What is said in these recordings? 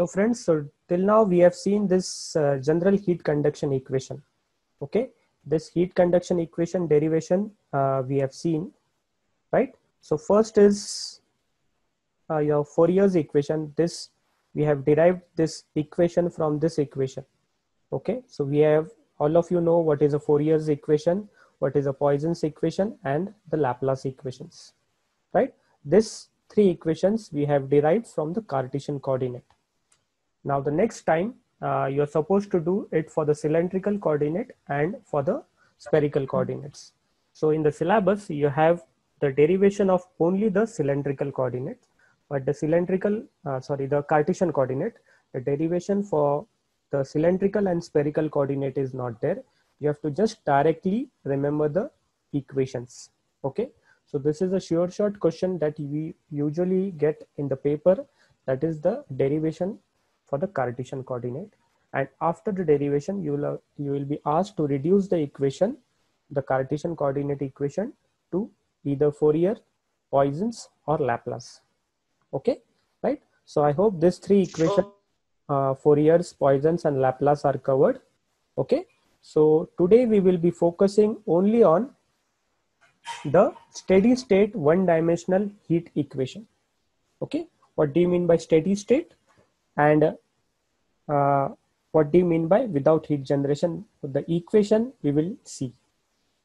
Hello friends, so till now we have seen this general heat conduction equation. Okay, this heat conduction equation derivation we have seen, right? So first is your Fourier's equation. This we have derived this equation from this equation. Okay, so we have, all of you know what is a Fourier's equation, what is a Poisson's equation, and the Laplace equations, right? This three equations we have derived from the Cartesian coordinate. Now the next time you're supposed to do it for the cylindrical coordinate and for the spherical coordinates. So in the syllabus, you have the derivation of only the cylindrical coordinate, but the Cartesian coordinate, the derivation for the cylindrical and spherical coordinate is not there. You have to just directly remember the equations. Okay. So this is a sure shot question that we usually get in the paper. That is the derivation for the Cartesian coordinate, and after the derivation you will be asked to reduce the equation, the Cartesian coordinate equation, to either Fourier, Poisson's, or Laplace. Okay, right? So I hope these three equations, Fourier's, Poisson's, and Laplace, are covered. Okay, so today we will be focusing only on the steady state one-dimensional heat equation. Okay, what do you mean by steady state? And what do you mean by without heat generation? The equation we will see.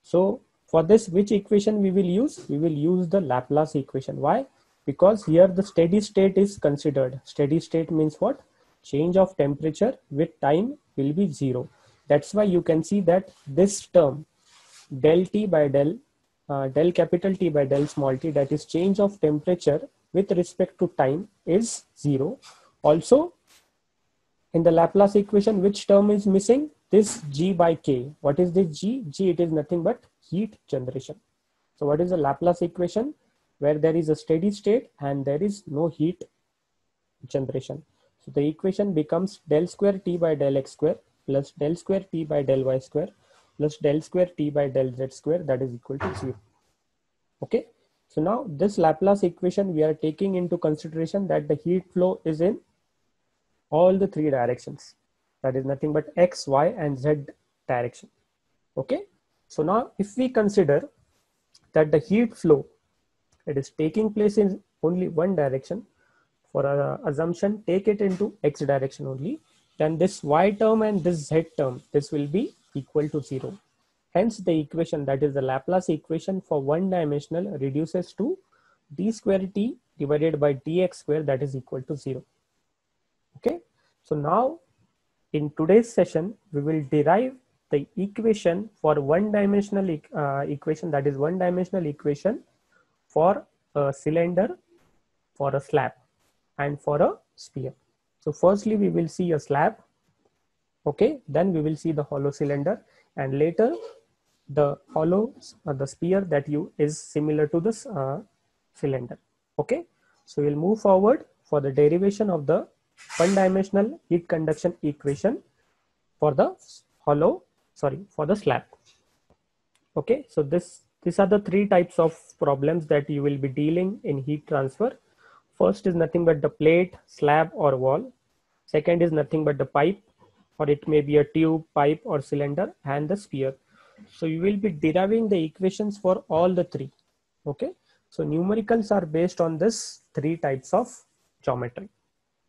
So for this, which equation we will use? We will use the Laplace equation. Why? Because here the steady state is considered. Steady state means what? Change of temperature with time will be 0. That's why you can see that this term del T by del capital T by del small t, that is change of temperature with respect to time, is 0. Also, in the Laplace equation, which term is missing? This G by K. What is this G? G, it is nothing but heat generation. So what is the Laplace equation? Where there is a steady state and there is no heat generation. So the equation becomes del square T by del X square plus del square T by del Y square plus del square T by del Z square, that is equal to 0. Okay. So now this Laplace equation, we are taking into consideration that the heat flow is in all the three directions, that is nothing but X, Y, and Z direction. Okay, so now if we consider that the heat flow, it is taking place in only one direction, for our assumption take it into X direction only, then this Y term and this Z term, this will be equal to 0. Hence the equation, that is the Laplace equation for one dimensional, reduces to d square t divided by dx square, that is equal to 0. Okay, so now in today's session, we will derive the equation for one-dimensional equation, that is one-dimensional equation for a cylinder, for a slab, and for a sphere. So firstly, we will see a slab. Okay, then we will see the hollow cylinder, and later the hollow, the sphere that is similar to this cylinder. Okay, so we'll move forward for the derivation of the one-dimensional heat conduction equation for the for the slab. Okay, so these are the three types of problems that you will be dealing in heat transfer. First is nothing but the plate, slab, or wall. Second is nothing but the pipe, or it may be a tube, pipe, or cylinder, and the sphere. So you will be deriving the equations for all the three. Okay, so numericals are based on this three types of geometry.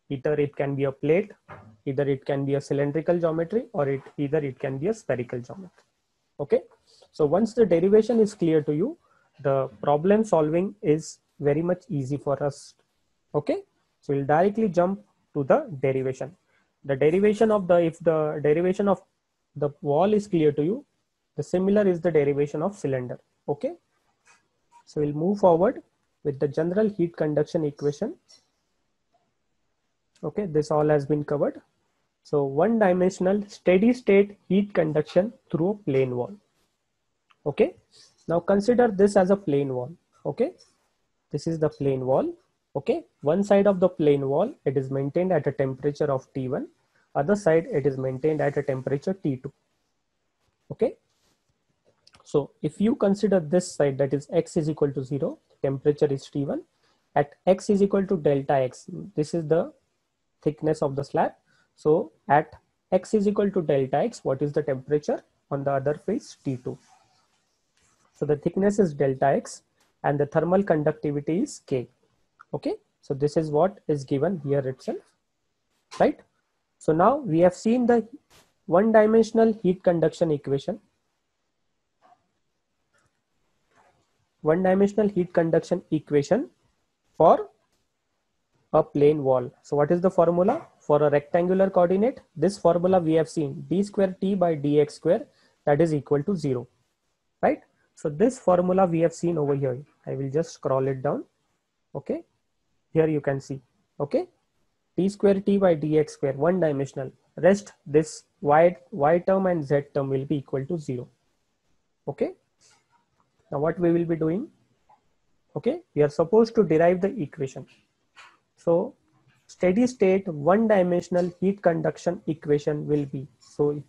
Either it can be a plate, either it can be a cylindrical geometry, or either it can be a spherical geometry. Okay, so once the derivation is clear to you, the problem solving is very much easy for us. Okay, so we'll directly jump to the derivation. The derivation of if the derivation of the wall is clear to you, the similar is the derivation of cylinder. Okay, so we'll move forward with the general heat conduction equation. Okay, this all has been covered. So one-dimensional steady state heat conduction through a plane wall. Okay, now consider this as a plane wall. Okay, this is the plane wall. Okay, one side of the plane wall, it is maintained at a temperature of T1. Other side, it is maintained at a temperature T2. Okay, so if you consider this side, that is X is equal to 0, temperature is T1. At X is equal to delta X, this is the thickness of the slab. So at x is equal to delta x, what is the temperature on the other face? T2. So the thickness is delta x and the thermal conductivity is K. Okay, so this is what is given here itself, right? So now we have seen the one-dimensional heat conduction equation. One-dimensional heat conduction equation for a plane wall. So what is the formula for a rectangular coordinate? This formula we have seen, d square t by dx square, that is equal to 0, right? So this formula we have seen over here. I will just scroll it down. Okay, here you can see. Okay, d square t by dx square, one dimensional. Rest this y term and z term will be equal to 0. Okay, now what we will be doing? Okay, we are supposed to derive the equation. So steady state one dimensional heat conduction equation will be, so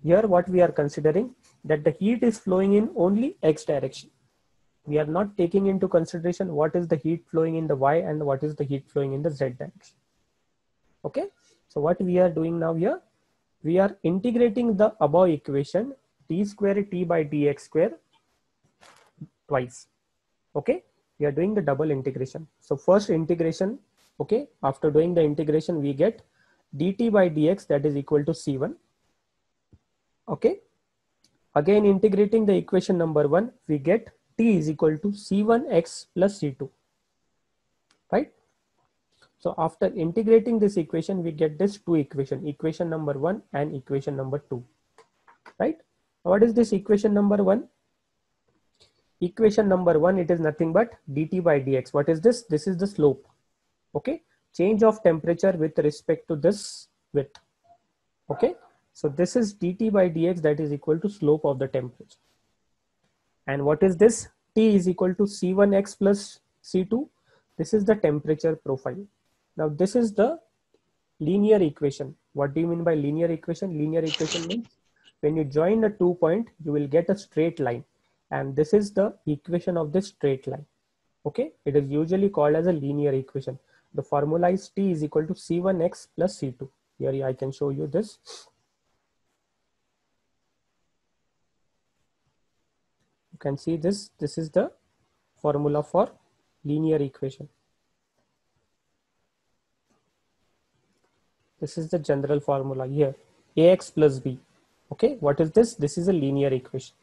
here what we are considering, that the heat is flowing in only x direction. We are not taking into consideration what is the heat flowing in the y and what is the heat flowing in the z direction. Okay, so what we are doing now here, we are integrating the above equation d square t by dx square twice. Okay, we are doing the double integration. So first integration, okay, after doing the integration we get dt by dx, that is equal to c1. Okay, again integrating the equation number 1, we get t is equal to c1x plus c2, right? So after integrating this equation, we get this two equation, equation number 1 and equation number 2, right? What is this equation number 1? Equation number 1, it is nothing but dt by dx. What is this? This is the slope. Okay, change of temperature with respect to this width. Okay, so this is dt by dx, that is equal to slope of the temperature. And what is this? T is equal to c1x plus c2. This is the temperature profile. Now this is the linear equation. What do you mean by linear equation? Linear equation means when you join a 2 point, you will get a straight line. And this is the equation of this straight line. Okay, it is usually called as a linear equation. The formula is T is equal to C1x plus C2. Here I can show you this. You can see this. This is the formula for linear equation. This is the general formula here, ax plus b. Okay, what is this? This is a linear equation.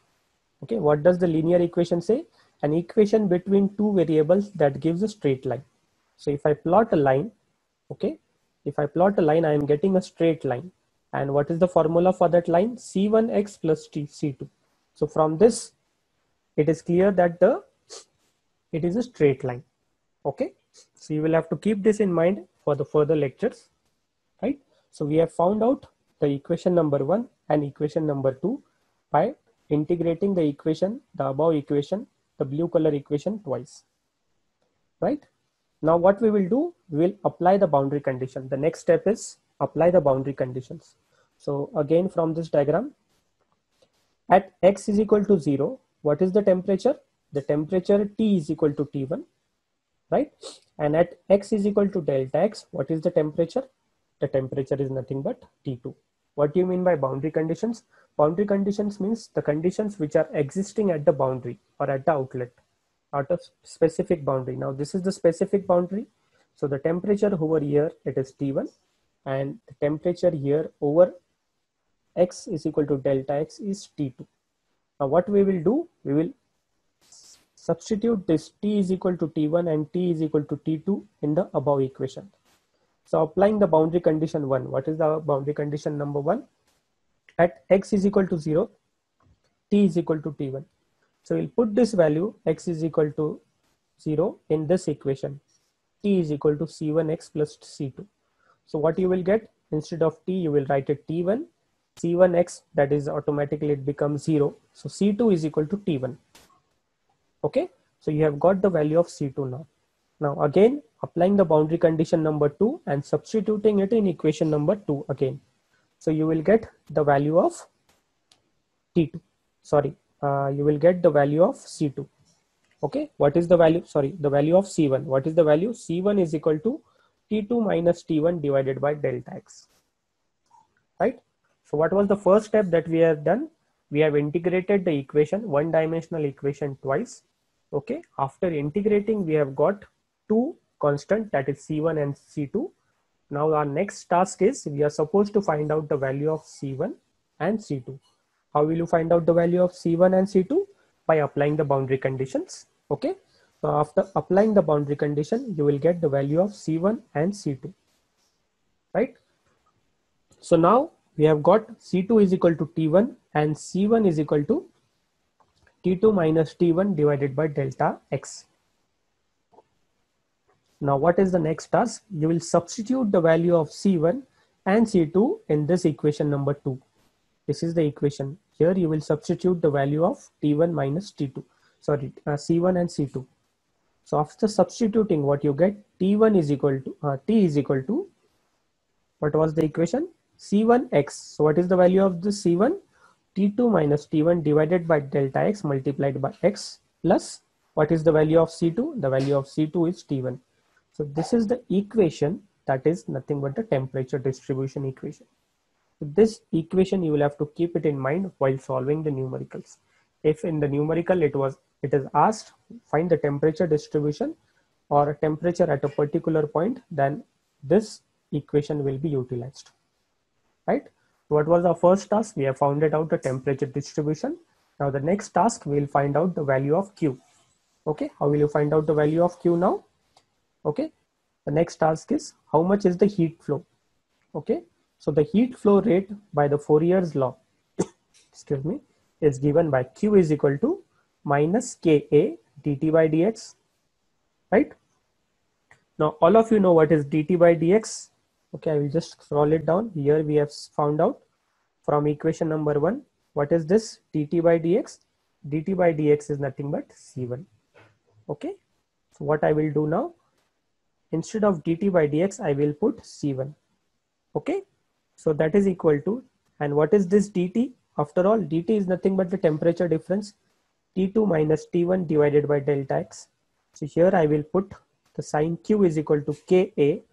Okay, what does the linear equation say? An equation between two variables that gives a straight line. So if I plot a line, okay, if I plot a line, I am getting a straight line. And what is the formula for that line? C1x plus C2. So from this, it is clear that it is a straight line. Okay, so you will have to keep this in mind for the further lectures, right? So we have found out the equation number 1 and equation number 2 by integrating the equation, the above equation, the blue color equation twice, right? Now what we will do, we will apply the boundary condition. The next step is apply the boundary conditions. So again from this diagram, at x is equal to 0, what is the temperature? The temperature T is equal to T1, right? And at x is equal to delta x, what is the temperature? The temperature is nothing but T2. What do you mean by boundary conditions? Boundary conditions means the conditions which are existing at the boundary or at the outlet, at a specific boundary. Now this is the specific boundary. So the temperature over here, it is T1, and the temperature here over x is equal to delta x is T2. Now what we will do, we will substitute this T is equal to T1 and T is equal to T2 in the above equation. So applying the boundary condition 1, what is the boundary condition number 1? At x is equal to 0, T is equal to T1. So we'll put this value x is equal to 0 in this equation. T is equal to C1x plus C2. So what you will get, instead of T, you will write it T1, C1x, that is automatically it becomes 0. So C2 is equal to T1. Okay, so you have got the value of C2 now. Now again, applying the boundary condition number 2 and substituting it in equation number 2 again. So you will get the value of T2. Sorry, you will get the value of C2. Okay, what is the value? Sorry, the value of C1. What is the value? C1 is equal to T2 minus T1 divided by delta X, right? So what was the first step that we have done? We have integrated the equation, one dimensional equation twice. Okay, after integrating, we have got two constant, that is C1 and C2. Now our next task is we are supposed to find out the value of C1 and C2. How will you find out the value of C1 and C2? By applying the boundary conditions. Okay, so after applying the boundary condition, you will get the value of C1 and C2, right? So now we have got C2 is equal to T1 and C1 is equal to T2 minus T1 divided by delta X. Now what is the next task? You will substitute the value of C1 and C2 in this equation number 2. This is the equation. Here you will substitute the value of T1 minus T2. Sorry, C1 and C2. So after substituting, what you get, T1 is equal to, T is equal to, what was the equation? C1x. So what is the value of the C1? T2 minus T1 divided by delta X multiplied by X plus, what is the value of C2? The value of C2 is T1. So this is the equation, that is nothing but the temperature distribution equation. So this equation you will have to keep it in mind while solving the numericals. If in the numerical it is asked find the temperature distribution or a temperature at a particular point, then this equation will be utilized, right? What was our first task? We have found out the temperature distribution. Now the next task, we will find out the value of Q. Okay, how will you find out the value of Q now? Okay, the next task is how much is the heat flow? Okay, so the heat flow rate by the Fourier's law, excuse me, is given by Q is equal to minus Ka dt by dx, right? Now all of you know what is dt by dx. Okay, I will just scroll it down. Here we have found out from equation number 1, what is this dt by dx? Dt by dx is nothing but C1. Okay, so what I will do now, instead of dt by dx, I will put C1. Okay, so that is equal to, and what is this dt? After all, dt is nothing but the temperature difference, T2 minus T1 divided by delta X. So here I will put the sign Q is equal to Ka.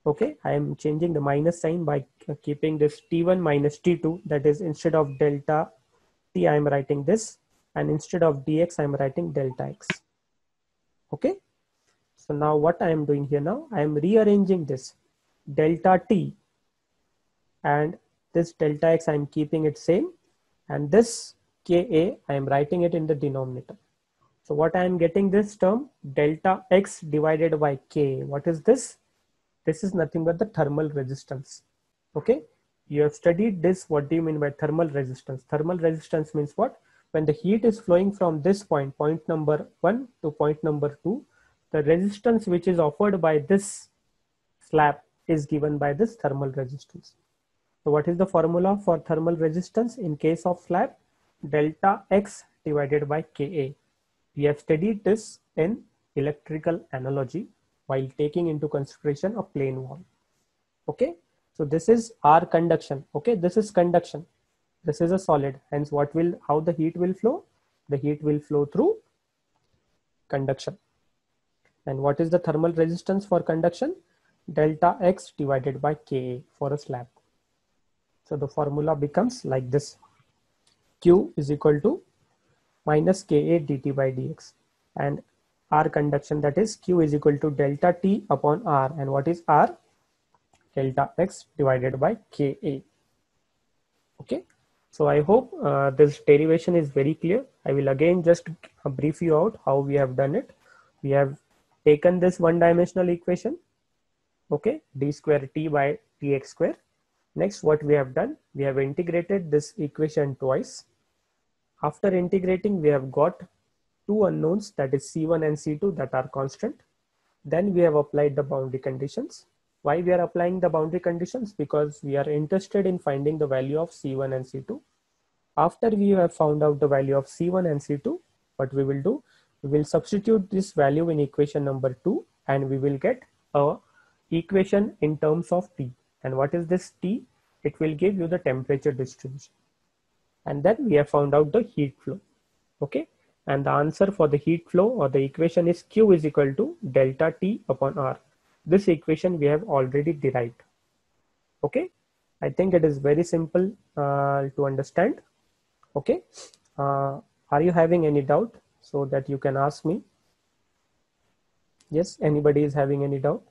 Okay, I am changing the minus sign by keeping this T1 minus T2, that is instead of delta T I am writing this, and instead of dx I am writing delta X. Okay, so now what I am doing here now, I am rearranging this delta T and this delta X I am keeping it same, and this Ka I am writing it in the denominator. So what I am getting this term delta X divided by K. What is this? This is nothing but the thermal resistance. Okay, you have studied this. What do you mean by thermal resistance? Thermal resistance means what? When the heat is flowing from this point, point number 1 to point number 2, the resistance which is offered by this slab is given by this thermal resistance. So what is the formula for thermal resistance in case of slab? Delta X divided by Ka. We have studied this in electrical analogy while taking into consideration a plane wall. Okay, so this is our conduction. Okay, this is conduction. This is a solid. Hence, how the heat will flow? The heat will flow through conduction. And what is the thermal resistance for conduction? Delta X divided by Ka for a slab. So the formula becomes like this. Q is equal to minus Ka dt by dx, and R conduction, that is Q is equal to delta T upon R, and what is R? Delta X divided by Ka. Okay, so I hope this derivation is very clear. I will again just brief you out how we have done it. We have taken this one dimensional equation, okay, d square T by Tx square. Next, what we have done, we have integrated this equation twice. After integrating, we have got two unknowns, that is C1 and C2, that are constant. Then we have applied the boundary conditions. Why we are applying the boundary conditions? Because we are interested in finding the value of C1 and C2. After we have found out the value of C1 and C2, what we will do, we will substitute this value in equation number 2, and we will get a equation in terms of T. And what is this T? It will give you the temperature distribution. And then we have found out the heat flow. Okay, and the answer for the heat flow or the equation is Q is equal to delta T upon R. this equation we have already derived. Okay, I think it is very simple to understand. Okay, are you having any doubt so that you can ask me? Yes, anybody is having any doubt?